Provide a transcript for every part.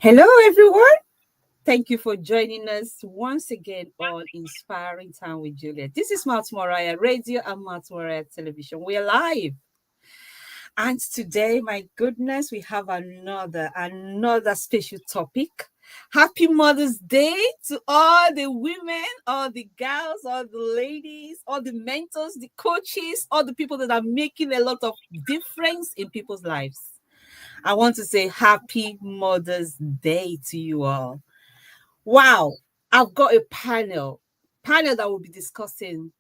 Hello, everyone. Thank you for joining us once again on Inspiring Time with Juliet. This is Moriah Radio and Moriah Television. We're live. And today, my goodness, we have another special topic. Happy Mother's Day to all the women, all the girls, all the ladies, all the mentors, the coaches, all the people that are making a lot of difference in people's lives. I want to say happy Mother's Day to you all. Wow, I've got a panel that will be discussing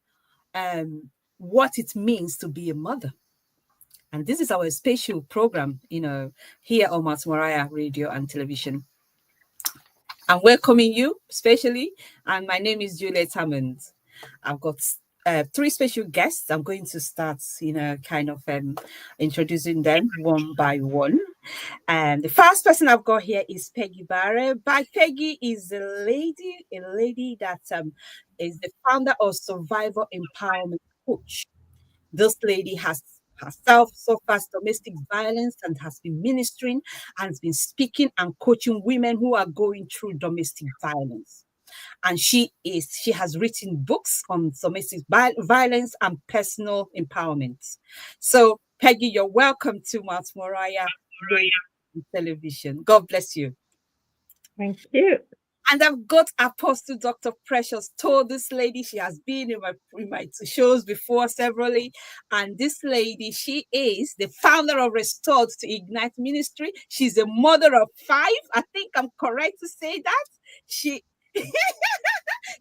what it means to be a mother. And this is our special program, here on Moriah Radio and Television. I'm welcoming you, especially, and my name is Juliet Hammond. I've got three special guests. I'm going to start, introducing them one by one. And the first person I've got here is Peggy Barre. Peggy is a lady that is the founder of Survivor Empowerment Coach. This lady has herself suffers domestic violence and has been ministering and has been speaking and coaching women who are going through domestic violence. And she has written books on domestic violence and personal empowerment. So, Peggy, you're welcome to Moriah Television. God bless you. Thank you. And I've got Apostle Dr. Precious. Told this lady, she has been in my shows before severally. And this lady, she is the founder of Restored to Ignite Ministry. She's a mother of 5. I think I'm correct to say that. She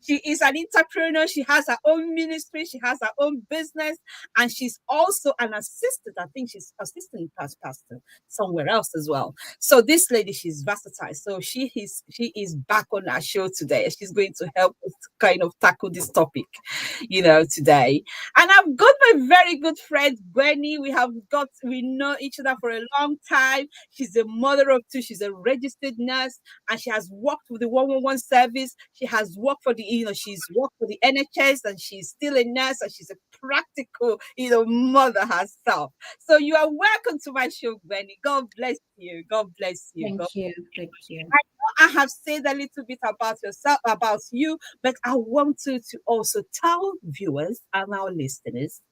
is an entrepreneur. She has her own ministry. She has her own business. And she's also an assistant. I think she's assistant pastor somewhere else as well. So this lady, she's versatile. So she is back on our show today. She's going to help us kind of tackle this topic, today. And I've got my very good friend, Gwenny. We know each other for a long time. She's a mother of 2. She's a registered nurse. And she has worked with the 111 service. She has worked for she's worked for the NHS, and she's still a nurse, and she's a practical, mother herself. So you are welcome to my show, Gwenny. God bless you. God bless you. Thank you. Thank you. I have said a little bit about yourself, about you, but I want you to also tell viewers and our listeners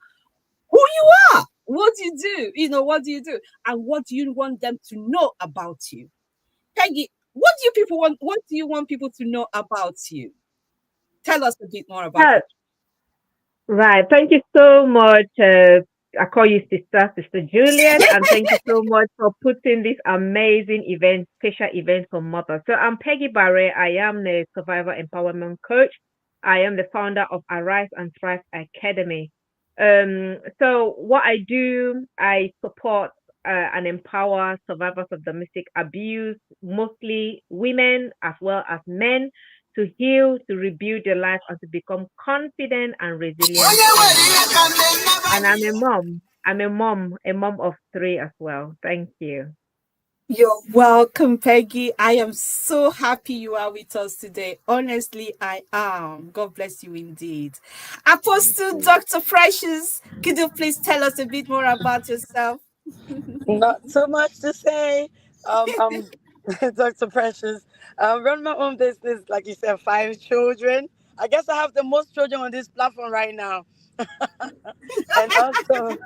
who you are. What do you do? What do you do? And what do you want them to know about you? Peggy, what do you want people to know about you? Tell us a bit more about it. Right. Thank you so much. I call you Sister Juliet, and thank you so much for putting this amazing special event for mothers. So I'm Peggy Barre. I am the Survivor Empowerment Coach. I am the founder of Arise and Thrive Academy. So what I do, I support and empower survivors of domestic abuse, mostly women as well as men, to heal, to rebuild their life, and to become confident and resilient. And I'm a mom. A mom of 3 as well. Thank you. You're welcome, Peggy. I am so happy you are with us today. Honestly, I am. God bless you indeed. Apostle Dr. Precious, could you please tell us a bit more about yourself? Not so much to say. I'm Dr. Precious. Run my own business, like you said, 5 children. I guess I have the most children on this platform right now. And also,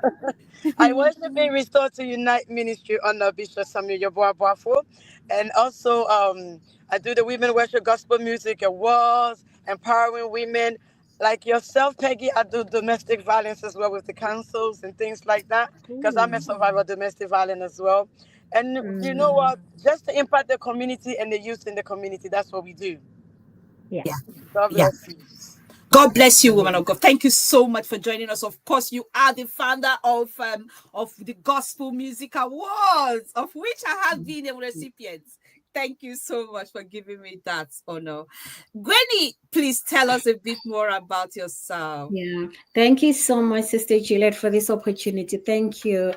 I worship in Restore to Unite Ministry under Bishop Samuel Yeboah Boafo. And also, I do the Women Worship Gospel Music Awards, empowering women. Like yourself, Peggy, I do domestic violence as well with the councils and things like that, because I'm a survivor of domestic violence as well. And you know what? Just to impact the community and the youth in the community, that's what we do. Yeah. God bless you. God bless you, woman of God. Thank you so much for joining us. Of course, you are the founder of the Gospel Music Awards, of which I have been a recipient. Thank you so much for giving me that honor. Gwenny, please tell us a bit more about yourself. Yeah, thank you so much, Sister Juliet, for this opportunity. Thank you,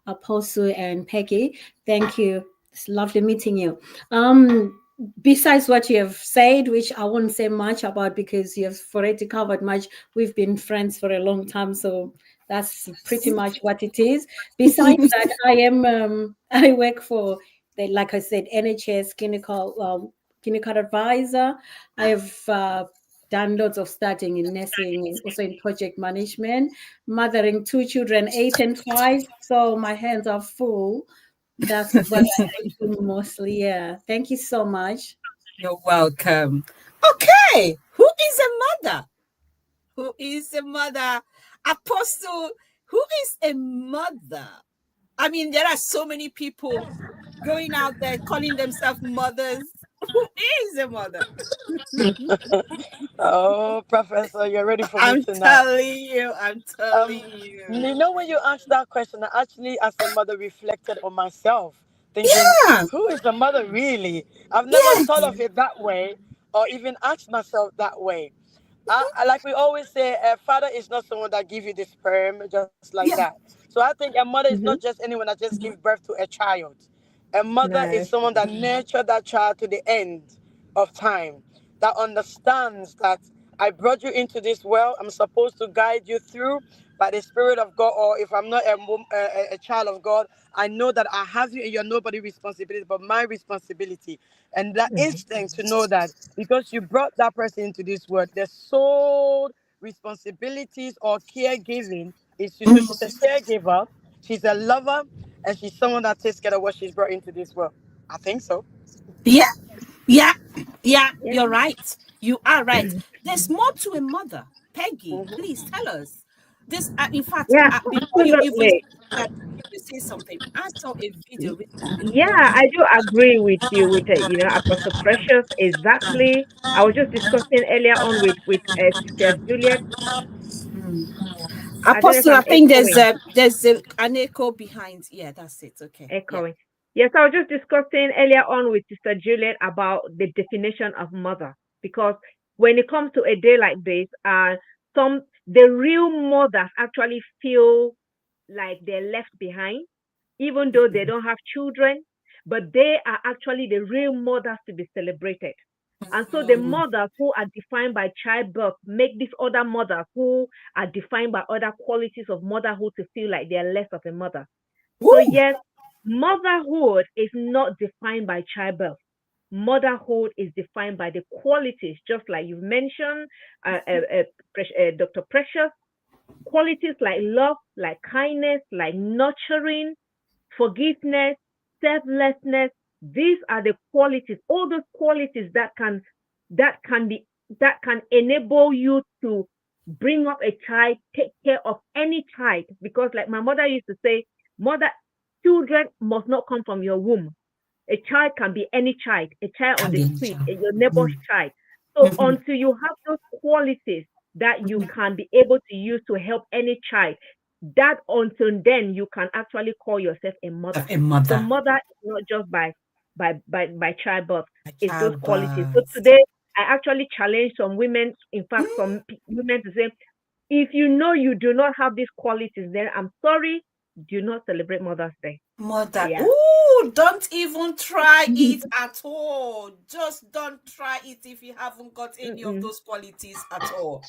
Apostle and Peggy. Thank you. It's lovely meeting you. Besides what you have said, which I won't say much about because you've already covered much, we've been friends for a long time, so that's pretty much what it is. Besides that, I work for like I said, NHS clinical advisor. I've done loads of studying in nursing and also in project management, mothering 2 children, 8 and 5. So my hands are full. That's what I do mostly. Yeah. Thank you so much. You're welcome. Okay, who is a mother? Who is a mother? Apostle, who is a mother? I mean, there are so many people going out there calling themselves mothers. Who is a mother? Oh, Professor, you're ready for me I'm tonight. telling you, I'm Um, telling you. you know, when you asked that question, I actually, as a mother, reflected on myself, thinking, Yeah, who is a mother really? I've never thought yes, of it that way, or even asked myself that way. Like we always say, a father is not someone that give you the sperm just like that. yeah. So I think a mother is not Mm-hmm. just anyone that just give birth to a child. A mother is No. someone that nurture that child to the end of time, that understands that I brought you into this world. I'm supposed to guide you through by the Spirit of God. Or if I'm not a child of God, I know that I have you and you're nobody's responsibility, but my responsibility. And that Mm-hmm. instinct to know that because you brought that person into this world, the sole responsibilities or caregiving is to. So she's a caregiver, she's a lover, and she's someone that takes care of what she's brought into this world. I think so. Yeah, yeah, yeah, Yeah. you're right. You are right. There's more to a mother. Peggy, Mhm. please tell us. This, in fact, Yeah, before you even absolutely. you say something, I saw a video recently. Yeah, I do agree with you with Apostle Precious. Exactly. I was just discussing earlier on with Sister Juliet. I don't know if Apostle, I I'm think echoing. there's an echo behind. Yeah, that's it. Okay. Yeah. Echoing. Yes, I was just discussing earlier on with Sister Juliet about the definition of mother, because when it comes to a day like this, some the real mothers actually feel like they're left behind, even though they don't have children, but they are actually the real mothers to be celebrated. And so the Mm. mothers who are defined by childbirth make these other mothers who are defined by other qualities of motherhood to feel like they are less of a mother. So Woo! yes, motherhood is not defined by childbirth. Motherhood is defined by the qualities, just like you mentioned, Dr. Precious, qualities like love, like kindness, like nurturing, forgiveness, selflessness. These are the qualities, all those qualities that can be that can enable you to bring up a child, take care of any child. Because like my mother used to say, mother, children must not come from your womb. A child can be any child, a child on Can the be any street, child. your neighbor's Mm. child. So until you have those qualities that you can be able to use to help any child, that until then you can actually call yourself a Of mother. a So mother. mother is not just by childbirth, A it's those qualities. So childbirth. today I actually challenge some women, in fact, some women to say, if you know you do not have these qualities, then I'm sorry, do not celebrate Mother's Day. Mother. Yeah. Ooh, don't even try it at all. Just don't try it if you haven't got any of Mm-mm. those qualities at all.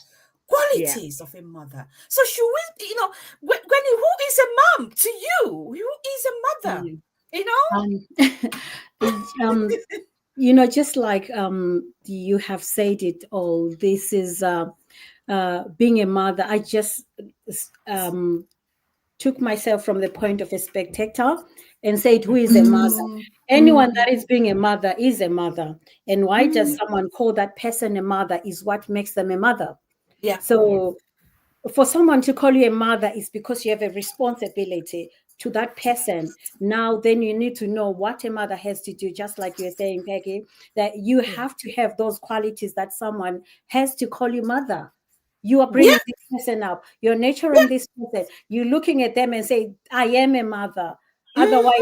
Yeah. Qualities of a mother. So should we, Gwenny, who is a mom to you? Who is a mother? Mm. You know? Um, just like you have said it all, this is being a mother. I just um, took myself from the point of a spectator and said, who is a mother? Mm, Anyone mm, that is being a mother is a mother. And why does mm. someone call that person a mother is what makes them a mother. Yeah. So for someone to call you a mother is because you have a responsibility to that person. Now, then you need to know what a mother has to do, just like you're saying, Peggy, that you have to have those qualities that someone has to call you mother. You are Yeah. bringing this person up, you're nurturing this person, you're looking at them and say, I am a mother. Otherwise,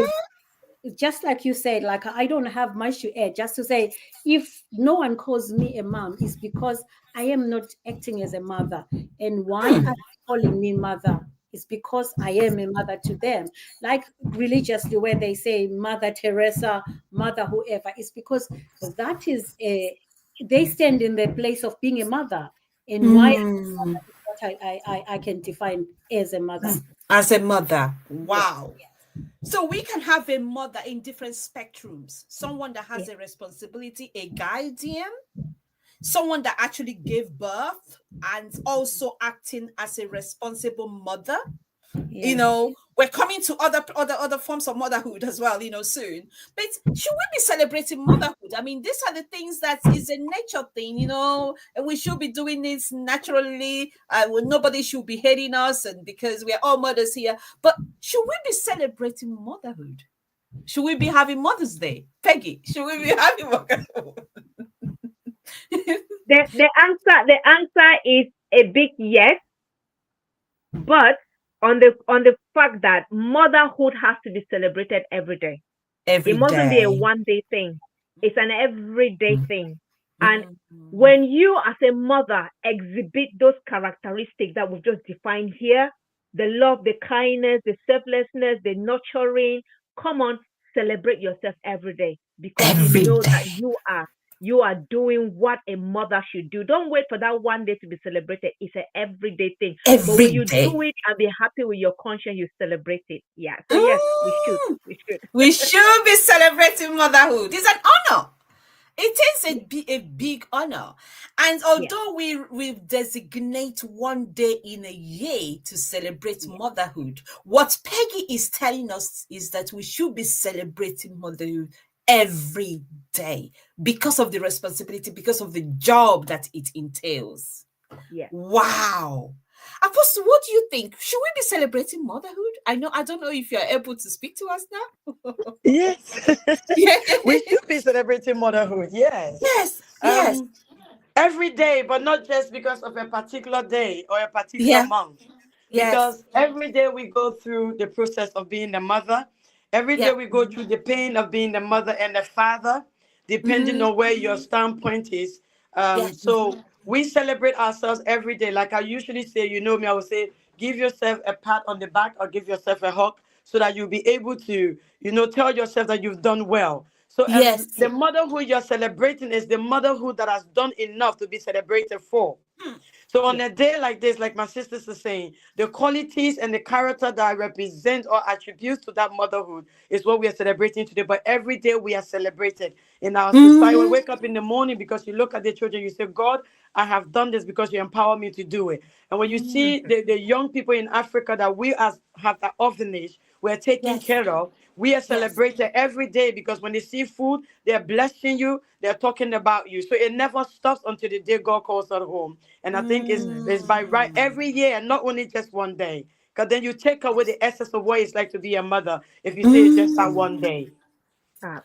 Mhm. just like you said, like I don't have much to add, just to say, if no one calls me a mom, is because I am not acting as a mother. And why are they calling me mother? It's because I am a mother to them. Like religiously, where they say Mother Teresa, Mother whoever, it's because that is they stand in the place of being a mother. And why Mm. what I can define as a mother. As a mother. Yeah. Wow. So we can have a mother in different spectrums. Someone that has Yeah. a responsibility, a guardian, someone that actually gave birth and also acting as a responsible mother. You Yeah. know, we're coming to other forms of motherhood as well, you know, soon. But should we be celebrating motherhood? I mean, these are the things that is a nature thing, you know, and we should be doing this naturally. Nobody should be hating us, and because we're all mothers here. But should we be celebrating motherhood? Should we be having Mother's Day? Peggy, should we be having motherhood? The answer is a big yes, but on the fact that motherhood has to be celebrated every day. It Every mustn't be a day. one day thing. It's an everyday thing. And Mm. when you as a mother exhibit those characteristics that we've just defined here, the love, the kindness, the selflessness, the nurturing, come on, celebrate yourself every day because you Every know that day. you are doing what a mother should do. Don't wait for that one day to be celebrated. It's an everyday thing. But when Every you day. do it and be happy with your conscience, you celebrate it. Yeah. So yes, we should. Mm. We should. We should be celebrating motherhood. It's an honor. It is Yeah. a big honor. And Yeah. although we designate one day in a year to celebrate Yeah. motherhood, what Peggy is telling us is that we should be celebrating motherhood every day because of the responsibility, because of the job that it entails. Yeah. Wow. Apostle, what do you think? Should we be celebrating motherhood? I don't know if you're able to speak to us now. Yes. Yeah. We should be celebrating motherhood. Yes. Yes. Yes. Um, every day, but not just because of a particular day or a particular Yeah. month. Yes. Because every day we go through the process of being a mother. Every day Yeah. we go through the pain of being a mother and a father, depending Mm-hmm. on where your standpoint is. Yes. So we celebrate ourselves every day. Like I usually say, you know me, I would say, give yourself a pat on the back or give yourself a hug so that you'll be able to, tell yourself that you've done well. So Yes. the motherhood you're celebrating is the motherhood that has done enough to be celebrated for. So on Yeah. a day like this, like my sisters are saying, the qualities and the character that represent or attributes to that motherhood is what we are celebrating today. But every day we are celebrated in our society. We Mm-hmm. wake up in the morning because you look at the children, you say, God, I have done this because you empower me to do it. And when you see Mhm. the young people in Africa that we as have that orphanage, we're taking Yes. care of, we are Yes. celebrated every day because when they see food, they're blessing you, they're talking about you. So it never stops until the day God calls us home. And I think it's by right Mm. every year and not only just one day. Because then you take away the essence of what it's like to be a mother if you say it's just that one Mm. day.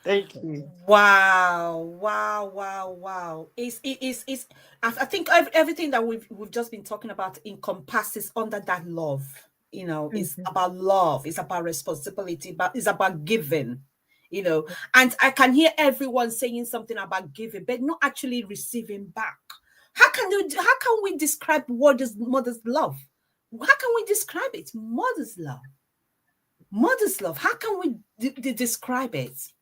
Thank you. Absolutely. Wow, wow, wow, wow. Is I think everything that we've just been talking about encompasses under that love. You know, it's Mhm. about love, it's about responsibility, but it's about giving, you know. And I can hear everyone saying something about giving, but not actually receiving back. How can we describe what is mother's love? How can we describe it? Mother's love. Mother's love. How can we describe it?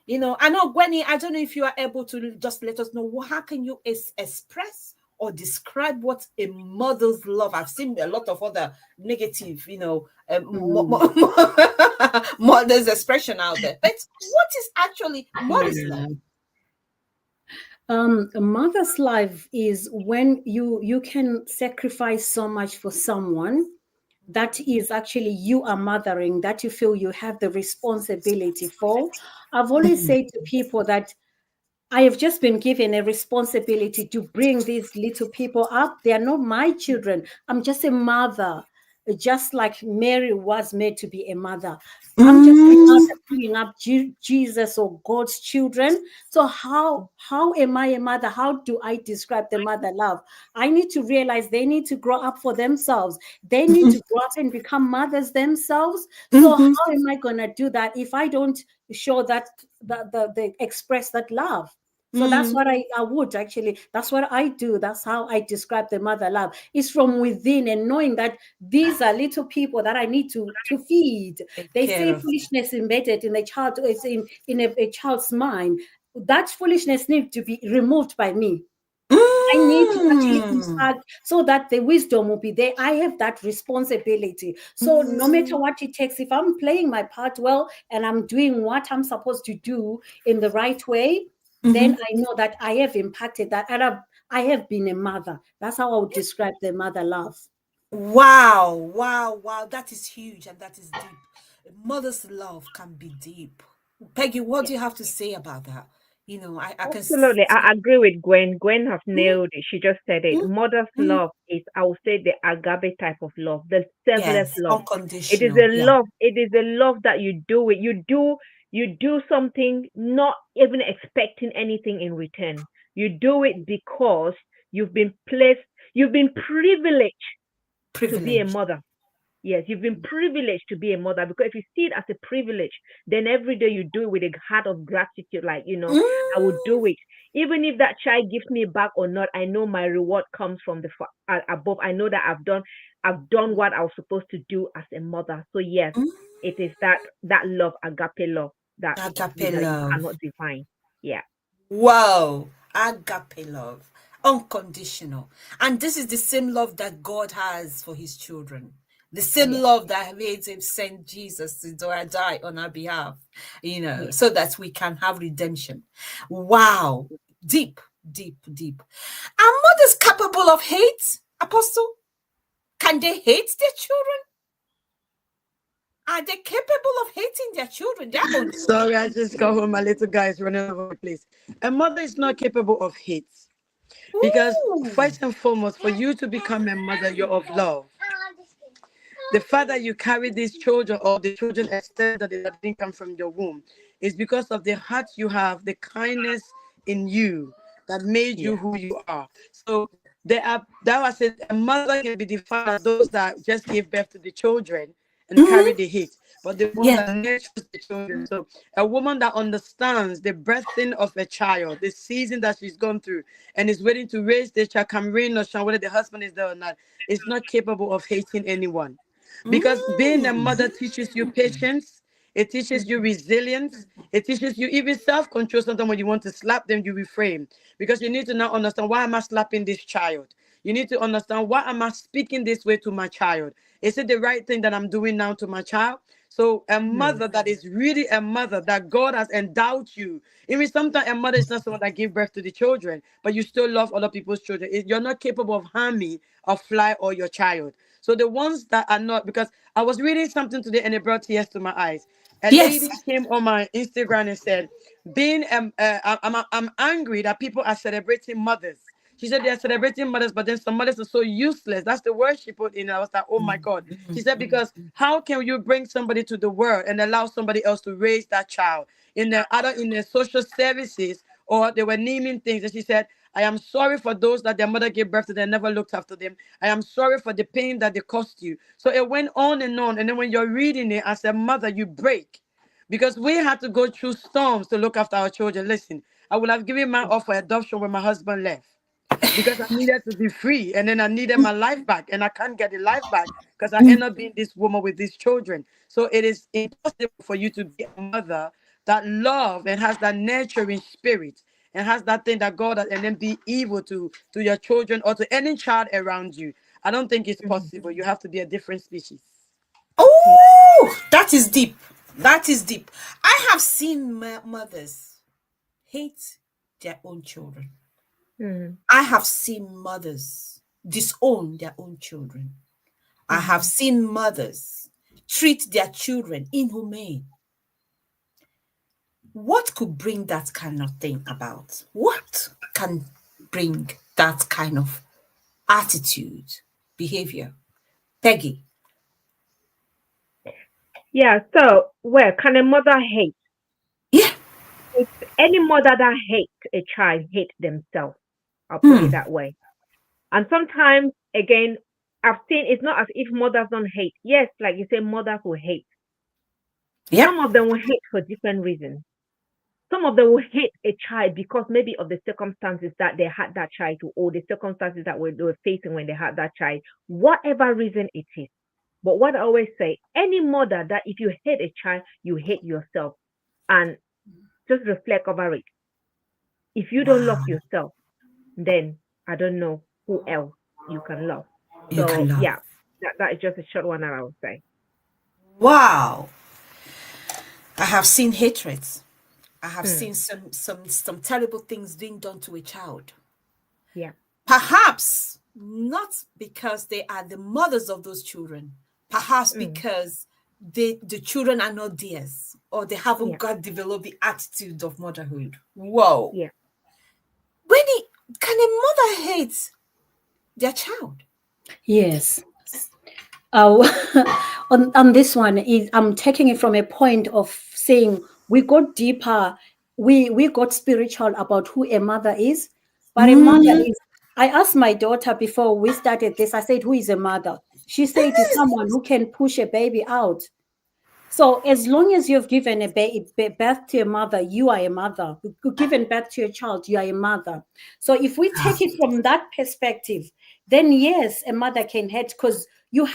You know, I know, Gwenny, I don't know if you are able to just let us know how can you express or describe what a mother's love. I've seen a lot of other negative, Mm. mother's expression out there. But what is actually mother's love? Yeah. A mother's life is when you can sacrifice so much for someone that is actually you are mothering, that you feel you have the responsibility for. I've always said to people that I have just been given a responsibility to bring these little people up. They are not my children. I'm just a mother, just like Mary was made to be a mother. I'm just a Mm, mother bringing up Jesus or God's children. So how am I a mother? How do I describe the mother love? I need to realize they need to grow up for themselves. They need to grow up and become mothers themselves. So mhm, how am I gonna do that if I don't show that the express that love? So that's mm, what I would actually, that's what I do. That's how I describe the mother love. It's from within and knowing that these are little people that I need to feed. take They care say of. foolishness embedded in a child, is in a child's mind. That foolishness needs to be removed by me. I need to actually Mm. impart so that the wisdom will be there. I have that responsibility. So no matter Mm. what it takes, if I'm playing my part well and I'm doing what I'm supposed to do in the right way, then Mhm. I know that I have impacted that. And I have been a mother. That's how I would describe the mother love. Wow, wow, wow. That is huge and that is deep. Mother's love can be deep. Peggy, what do you have to say about that? I can Absolutely. see. I agree with Gwen. Gwen has Mm, nailed it. She just said it. mm, Mother's mm. love is, I would say, the agape type of love, the selfless Yes, love. It is unconditional. a Yeah. love. It is a love that you do it. You do something not even expecting anything in return. You do it because you've been placed, you've been privileged to be a Privileged. mother. Yes, you've been privileged to be a mother, because if you see it as a privilege, then every day you do it with a heart of gratitude, like, I would Mm, do it. Even if that child gives me back or not, I know my reward comes from above. I know that I've done what I was supposed to do as a mother. So yes, mm. it is that love, agape love, that Agape that you love. cannot define. Yeah. Wow. Agape love. Unconditional. And this is the same love that God has for his children. The same Yes. love that made him send Jesus to die on our behalf, Yes. so that we can have redemption. Wow. Deep, deep, deep. Are mothers capable of hate, Apostle? Can they hate their children? Are they capable of hating their children, their own Sorry, children? I just got home. My little guy is running over the place. A mother is not capable of hate. Because Ooh. first and foremost, for you to become a mother, you're of love. The fact that you carry these children, or the children extended that didn't come from your womb, is because of the heart you have, the kindness in you that made you Yeah. who you are. So there are, that was it. A mother can be defined as those that just give birth to the children and carry Mhm. the hate, but the one Yeah. that nurtures the children. So a woman that understands the birthing of a child, the season that she's gone through, and is waiting to raise the child, can rain or shine, whether the husband is there or not, is not capable of hating anyone. Because being a Mm. mother teaches you patience, it teaches you Mhm. resilience, it teaches you even self-control. Sometimes when you want to slap them, you refrain. Because you need to now understand, why am I slapping this child? You need to understand, why am I speaking this way to my child? Is it the right thing that I'm doing now to my child? So a Mm. mother that is really a mother that God has endowed you. Even sometimes a mother is not someone that gave birth to the children, but you still love other people's children. You're not capable of harming a fly or your child. So the ones that are not, because I was reading something today and it brought tears to my eyes. A lady Yes. came on my Instagram and said, "Being I'm angry that people are celebrating mothers." She said they are celebrating mothers, but then some mothers are so useless. That's the word she put in. I was like, oh my God. She said, because how can you bring somebody to the world and allow somebody else to raise that child? In the social services, or they were naming things. And she said, I am sorry for those that their mother gave birth to, they never looked after them. I am sorry for the pain that they caused you. So it went on and on. And then when you're reading it as a mother, you break. Because we had to go through storms to look after our children. Listen, I would have given my offer adoption when my husband left, because I needed to be free, and then I needed my life back, and I can't get the life back because I end up being this woman with these children. So it is impossible for you to be a mother that love and has that nurturing spirit and has that thing that God has, and then be evil to your children or to any child around you. I don't think it's Mhm. possible. You have to be a different species. Yeah. Oh, that is deep. That is deep. I have seen mothers hate their own children. Mhm. I have seen mothers disown their own children. I have Mhm. seen mothers treat their children inhumane. What could bring that kind of thing about? What can bring that kind of attitude, behavior? Peggy. Yeah. So, well, can a mother hate? Yeah. It's any mother that hates a child hate themselves. I'll put it Hmm. that way. And sometimes, again, I've seen it's not as if mothers don't hate. Yes, like you say, mothers will hate. Yep. Some of them will hate for different reasons. Some of them will hate a child because maybe of the circumstances that they had that child to, or the circumstances that they were facing when they had that child, whatever reason it is. But what I always say, any mother that if you hate a child, you hate yourself. And just reflect over it. If you don't love Wow. yourself, then I don't know who else you can love. You can So love. yeah, that is just a short one that I would say. Wow. I have seen hatreds. I have Mm, seen some terrible things being done to a child. yeah. Perhaps not because they are the mothers of those children. Perhaps Mm, because the children are not theirs, or they haven't yeah. got developed the attitude of motherhood. Whoa. Yeah. When it, can a mother hate their child? Yes. Uh, on this one, is I'm taking it from a point of saying we got deeper, we got spiritual about who a mother is. But a mother Mm. is, I asked my daughter before we started this, I said, who is a mother? She said, it's someone who can push a baby out. So as long as you've given birth to a mother, you are a mother. You've given birth to a child, you are a mother. So if we take it from that perspective, then yes, a mother can hurt because you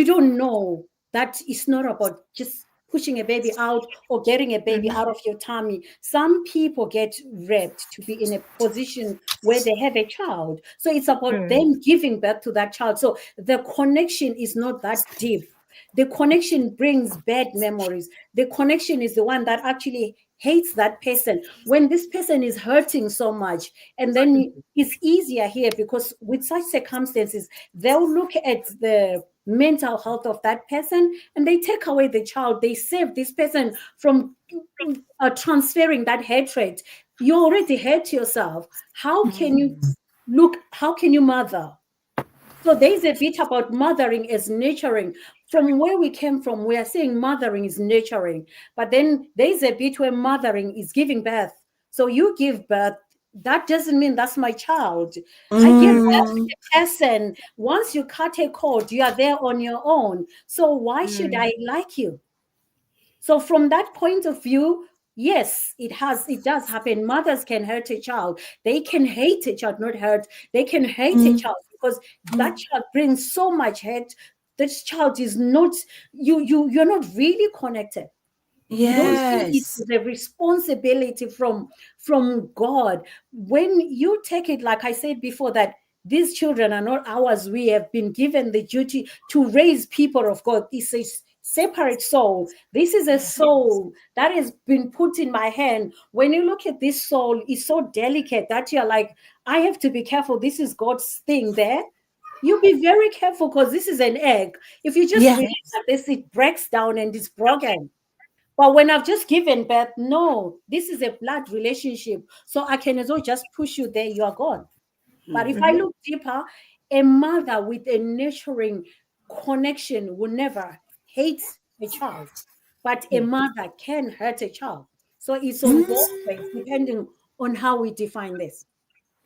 don't know that it's not about just pushing a baby out or getting a baby out of your tummy. Some people get raped to be in a position where they have a child. So it's about Mm, them giving birth to that child. So the connection is not that deep. The connection brings bad memories. The connection is the one that actually hates that person. When this person is hurting so much, and then it's easier here because with such circumstances, they'll look at the mental health of that person and they take away the child. They save this person from transferring that hatred. You already hate yourself. How can you look? How can you mother? So there's a bit about mothering as nurturing. From where we came from, we are saying mothering is nurturing, but then there's a bit where mothering is giving birth. So you give birth, that doesn't mean that's my child. I give birth Mm. to a person. Once you cut a cord, you are there on your own. So why should mm, I like you? So from that point of view, yes, it does happen. Mothers can hurt a child. They can hate a child, not hurt. They can hate a Mm. child because that child brings so much hate. This child is not you're not really connected. You don't see it Yes. as a responsibility from God. When you take it, like I said before, that these children are not ours. We have been given the duty to raise people of God. It's a separate soul. This is a soul that has been put in my hand. When you look at this soul, it's so delicate that you're like, I have to be careful. This is God's thing there. You be very careful because this is an egg. If you just Yeah. release this, it breaks down and it's broken. But when I've just given birth, no, this is a blood relationship. So I can as well just push you there, you are gone. But if I mhm, look deeper, a mother with a nurturing connection will never hate a child, but a yeah. mother can hurt a child. So it's on both Mm. ways, depending on how we define this.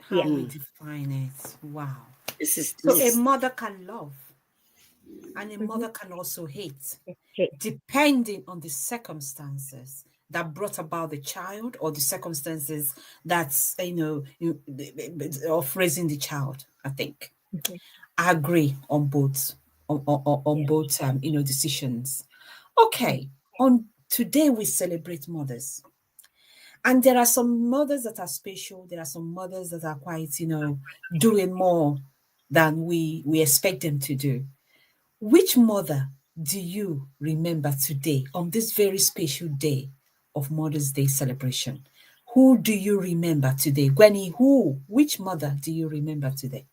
How Yeah. we define it. Wow. So This a is mother can love and a Mhm. mother can also hate, Okay. depending on the circumstances that brought about the child or the circumstances that's, of raising the child, I think. Mhm. I agree on both, on Yeah. both, decisions. Mm, Okay. On today, we celebrate mothers. And there are some mothers that are special. There are some mothers that are quite, doing more than we expect them to do. Which mother do you remember today on this very special day of Mother's Day celebration? Who do you remember today? Gwenny, which mother do you remember today?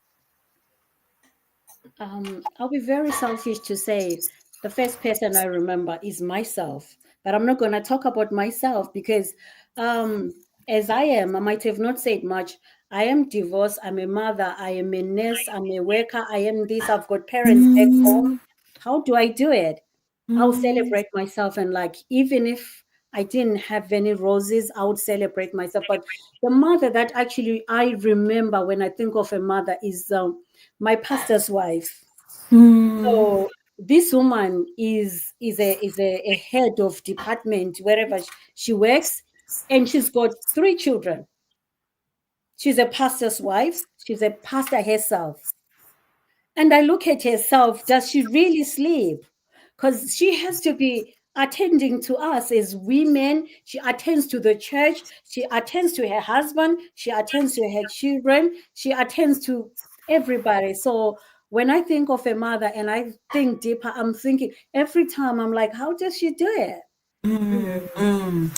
I'll be very selfish to say the first person I remember is myself, but I'm not going to talk about myself because, um, as I am, I might have not said much. I am divorced. I'm a mother. I am a nurse. I'm a worker. I am this. I've got parents back home. Mm, How do I do it? I'll mm, celebrate myself, and like even if I didn't have any roses, I would celebrate myself. But the mother that actually I remember when I think of a mother is my pastor's wife. mm, So this woman is a head of department wherever she works, and she's got three children. She's a pastor's wife. She's a pastor herself. And I look at herself, does she really sleep? Because she has to be. attending to us as women. She attends to the church. She attends to her husband. She attends to her children. She attends to everybody. So when I think of a mother and I think deeper, I'm thinking every time I'm like, how does she do it?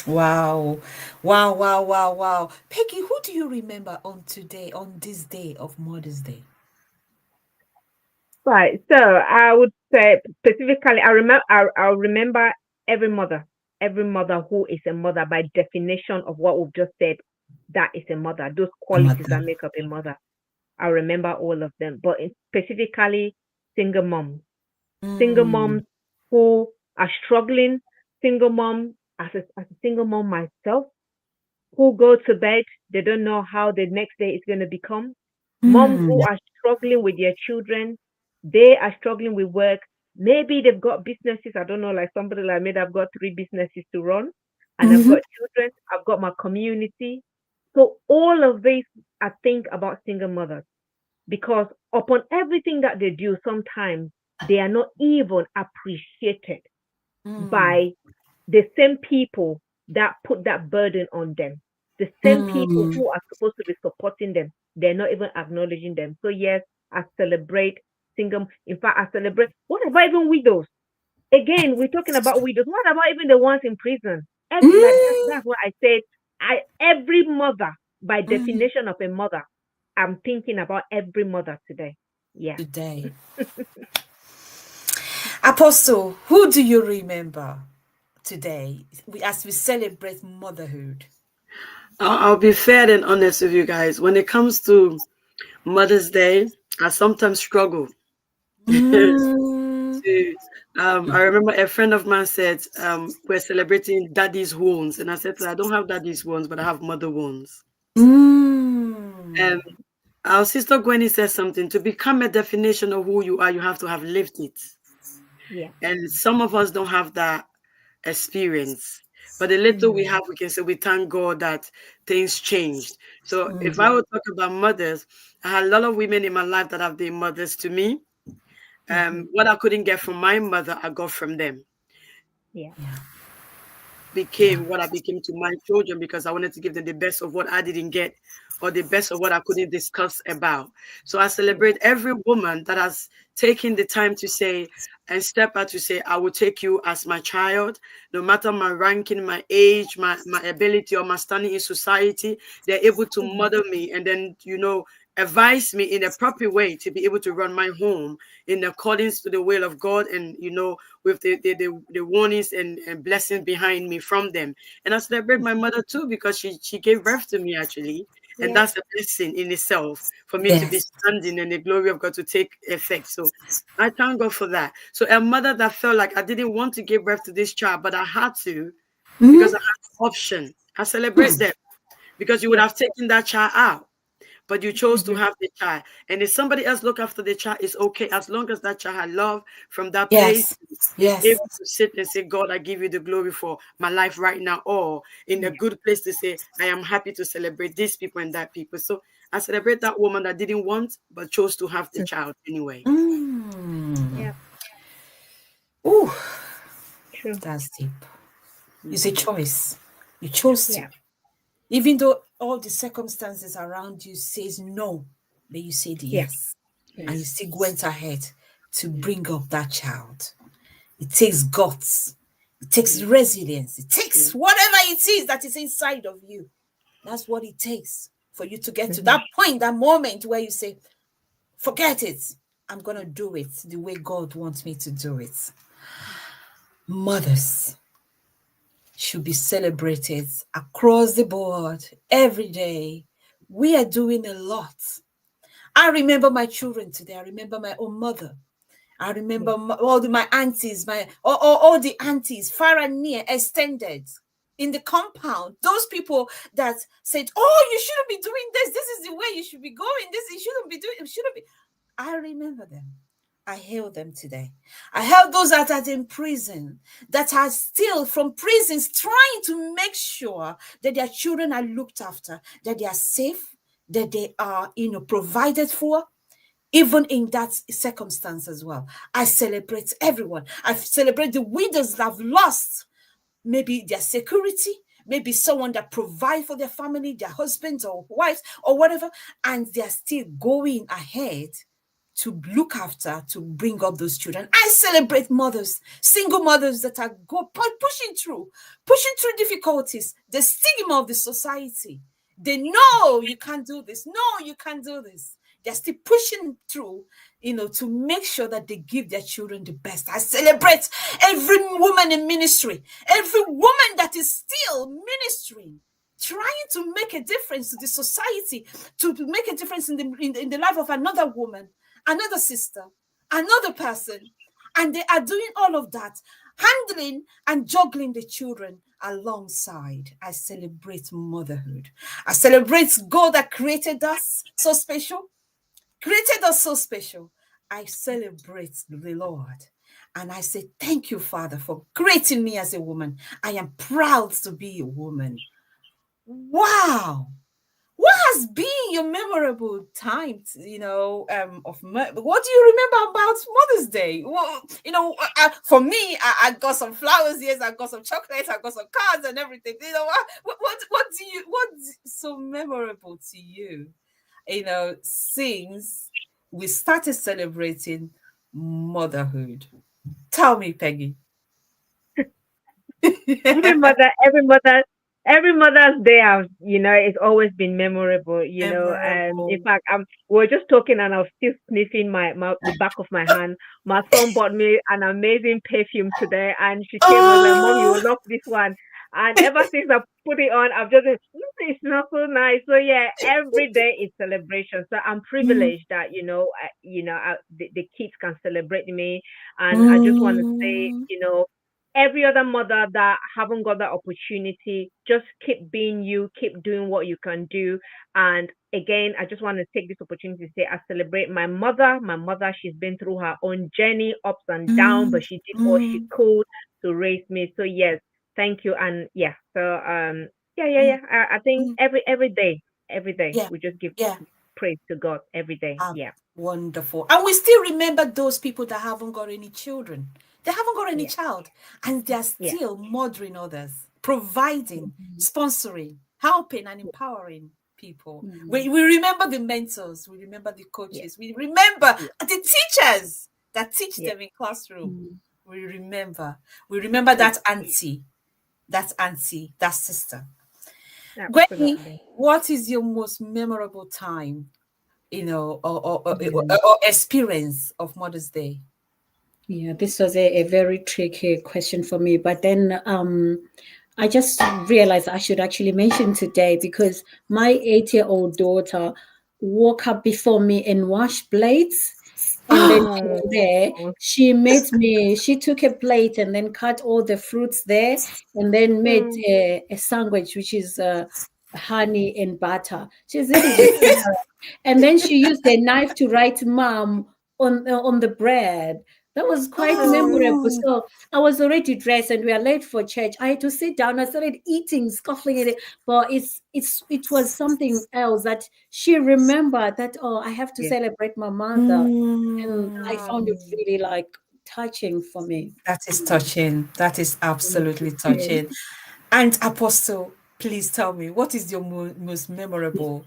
Wow. Wow, wow, wow, wow. Peggy, who do you remember on today, on this day of Mother's Day? Right. So I would say specifically, I remember every mother who is a mother by definition of what we've just said. That is a mother. Those A qualities mother. that make up a mother. I remember all of them, but specifically single moms, single Mm, moms who are struggling, single mom as a single mom myself who go to bed, they don't know how the next day is going to become. Moms mm, who are struggling with their children, they are struggling with work. Maybe they've got businesses. I don't know, like somebody like me, I've got three businesses to run, and I've mhm, got children, I've got my community. So all of this, I think about single mothers because upon everything that they do, sometimes they are not even appreciated mm, by the same people that put that burden on them, the same people mm. who are supposed to be supporting them, they're not even acknowledging them. So yes, I celebrate single. In fact, I celebrate. What about even widows? Again, we're talking about widows. What about even the ones in prison? Like Mm, that's what I said. Every mother, by mm. definition of a mother, I'm thinking about every mother today. Yeah. Today. Apostle, who do you remember today as we celebrate motherhood? I'll be fair and honest with you guys. When it comes to Mother's Day, I sometimes struggle. Mm, I remember a friend of mine said, we're celebrating daddy's wounds. And I said to her, I don't have daddy's wounds, but I have mother wounds. mm. And our sister Gwenny says something to become a definition of who you are, you have to have lived it. Yeah. And some of us don't have that experience. But the little we have, we can say we thank God that things changed. So if I Yeah. would talk about mothers, I had a lot of women in my life that have been mothers to me. Hmm. What I couldn't get from my mother, I got from them. Yeah. Yeah, yeah. Became what I became to my children because I wanted to give them the best of what I didn't get or the best of what I couldn't discuss about. So I celebrate every woman that has taken the time to say and step out to say, I will take you as my child, no matter my ranking, my age, my ability, or my standing in society. They're able to mother me and then, advise me in a proper way to be able to run my home in accordance to the will of God and, with the warnings and blessings behind me from them. And I celebrate my mother too because she gave birth to me actually. And Yeah. that's a blessing in itself for me to be Yes. standing and the glory of God to take effect. So I thank God for that. So a mother that felt like I didn't want to give birth to this child, but I had to because I Mm, had the option. I celebrate them because you would Yeah. have taken that child out, but you chose to Hmm. have the child. And if somebody else look after the child, it's okay as long as that child had love from that place, yes. is Yes. able to sit and say, God, I give you the glory for my life right now, or in a Yeah. good place to say, I am happy to celebrate these people and that people. So I celebrate that woman that didn't want but chose to have the child anyway. Mm. Yeah. Ooh, True. that's deep. It's a Mhm. choice. You chose to. Yeah. Even though all the circumstances around you says no, but you said Yeah. yes. And Yeah, you still went ahead to yeah, bring up that child. It takes guts. It takes yeah, resilience. It yeah. takes whatever it is that is inside of you. That's what it takes for you to get to Hmm. that point, that moment where you say, forget it. I'm going to do it the way God wants me to do it. Mothers should be celebrated across the board every day. We are doing a lot. I remember my children today. I remember my own mother. I Yeah. remember my aunties, all the aunties, far and near, extended in the compound. Those people that said, "Oh, you shouldn't be doing this. This is the way you should be going. This you shouldn't be doing. It shouldn't be." I remember them. I hail them today. I hail those that are in prison, that are still from prisons trying to make sure that their children are looked after, that they are safe, that they are, provided for. Even in that circumstance as well, I celebrate everyone. I celebrate the widows that have lost maybe their security, maybe someone that provide for their family, their husbands or wives or whatever, and they're still going ahead to look after, to bring up those children. I celebrate mothers, single mothers that are pushing through difficulties, the stigma of the society. They know you can't do this. No, you can't do this. They're still pushing through, to make sure that they give their children the best. I celebrate every woman in ministry, every woman that is still ministering, trying to make a difference to the society, to make a difference in the life of another woman, another sister, another person. And they are doing all of that, handling and juggling the children alongside. I celebrate motherhood. I celebrate God that created us so special, created us so special. I celebrate the Lord. And I say, thank you, Father, for creating me as a woman. I am proud to be a woman. Wow. What has been your memorable time, what do you remember about Mother's Day? Well, for me, I got some flowers, yes, I got some chocolates, I got some cards and everything. What's so memorable to you, since we started celebrating motherhood? Tell me, Peggy. every Mother's Day, it's always been memorable. In Memorable. fact, we're just talking, and I was still sniffing my the back of my hand. My son bought me an amazing perfume today, and she came and was like, "Mom, you Oh. will love this one." And ever since I put it on, I've just been, it smells so nice. So yeah, every day is celebration. So I'm Mm, privileged that the kids can celebrate me, and I just want to say, mm, every other mother that haven't got that opportunity, just keep being you, keep doing what you can do. And again, I just want to take this opportunity to say I celebrate my mother. My mother, she's been through her own journey, ups and downs, mm, but she did all she mm, could to raise me. So yes, thank you. And yeah, so mm, I think mm. every day Yeah, we just give yeah. praise to God every day. Yeah, Wonderful. And we still remember those people that haven't got any children. They haven't got any yeah, child, and they're yeah, still mothering others, providing, sponsoring, helping, and empowering people. Mm. We remember the mentors, we remember the yeah, coaches, we remember yeah, the teachers that teach yeah. them in classroom. Mm. We remember. We remember Yeah. that sister. Gwenny, Absolutely. what is your most memorable time, Yeah. or experience of Mother's Day? Yeah, this was a very tricky question for me. But then I just realized I should actually mention today because my 8-year-old daughter woke up before me and washed plates. And then she was Oh, there. She took a plate and then cut all the fruits there and then made mm, a sandwich, which is honey and butter. She said, "This is a dinner." And then she used a knife to write "mom" on the bread. That was quite mm, memorable. Oh, So I was already dressed and we are late for church. I had to sit down. I started eating, scuffling it. But it was something else that she remembered that, oh, I have to yeah. celebrate my mother. And I mm, found it really like touching for me. that is touching. That is absolutely Yes. touching. And Apostle, please tell me, what is your most memorable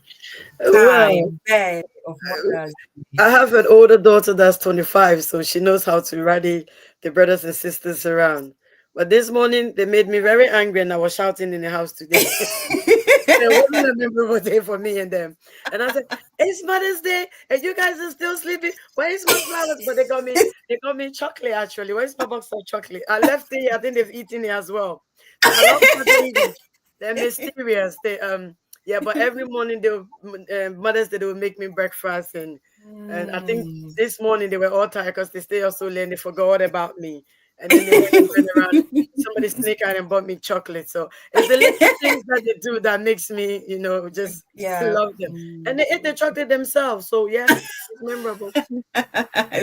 Well, time day of Mother's Day? I have an older daughter that's 25, so she knows how to rally the brothers and sisters around. But this morning, they made me very angry and I was shouting in the house today. So it wasn't a memorable day for me and them. And I said, "It's Mother's Day, and you guys are still sleeping. Where is my flowers?" But they got me chocolate actually. Where's my box of chocolate? I left it. I think they've eaten it as well. So I love that ladies. They're mysterious. Yeah. But every morning Mother's Day they will make me breakfast and I think Mm, this morning they were all tired because they stay up so late and they forgot all about me. and then they went and turned around. Somebody sneak out and bought me chocolate. So it's the little things that they do that makes me, just Yeah. love them. And they ate the chocolate themselves. So yes, it's memorable.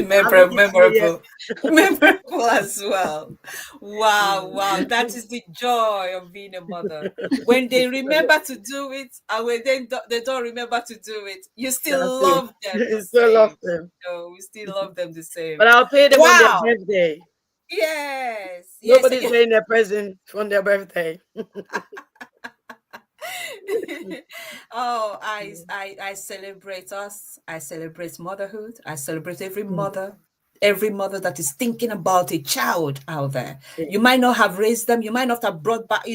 Memorable. Memorable as well. Wow, wow. That is the joy of being a mother. When they remember to do it and when they don't remember to do it, you still That's it. love them the You still love same. them. No, we still love them the same. But I'll pay them on their Wow. birthday. Yes. Yes. Nobody's getting their present on their birthday. Oh, I celebrate us. I celebrate motherhood. I celebrate every mother that is thinking about a child out there. You might not have raised them, you might not have brought back,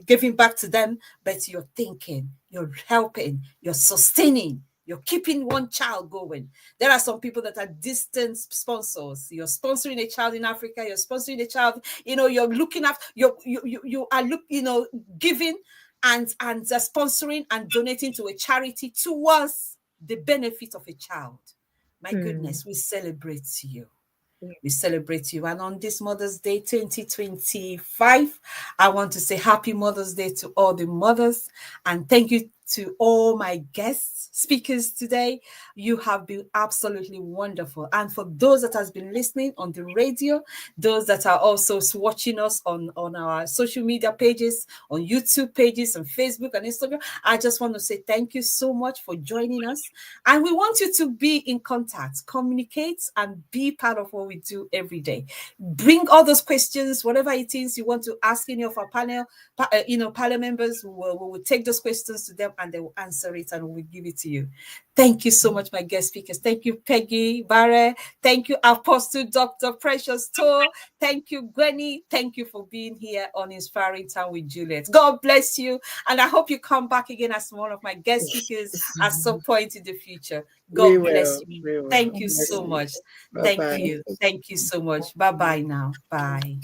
giving back to them, but you're thinking, you're helping, you're sustaining. You're keeping one child going. There are some people that are distant sponsors. You're sponsoring a child in Africa. You're sponsoring a child. You're looking after. You are giving and sponsoring and donating to a charity towards the benefit of a child. My goodness, we celebrate you. We celebrate you. And on this Mother's Day 2025, I want to say happy Mother's Day to all the mothers. And thank you to all my guests speakers today. You have been absolutely wonderful. And for those that has been listening on the radio, those that are also watching us on our social media pages, on YouTube pages, on Facebook and Instagram, I just want to say thank you so much for joining us. And we want you to be in contact, communicate, and be part of what we do every day. Bring all those questions, whatever it is you want to ask any of our panel members. We will take those questions to them and they will answer it and we'll give it to you. Thank you so much, my guest speakers. Thank you, Peggy Barre. Thank you, Apostle Dr. Precious Tor. Thank you, Gwenny. Thank you for being here on Inspiring Time with Juliet. God bless you. And I hope you come back again as one of my guest speakers at some point in the future. God bless you. Thank you so much. Thank you. Thank you so much. Bye-bye now. Bye.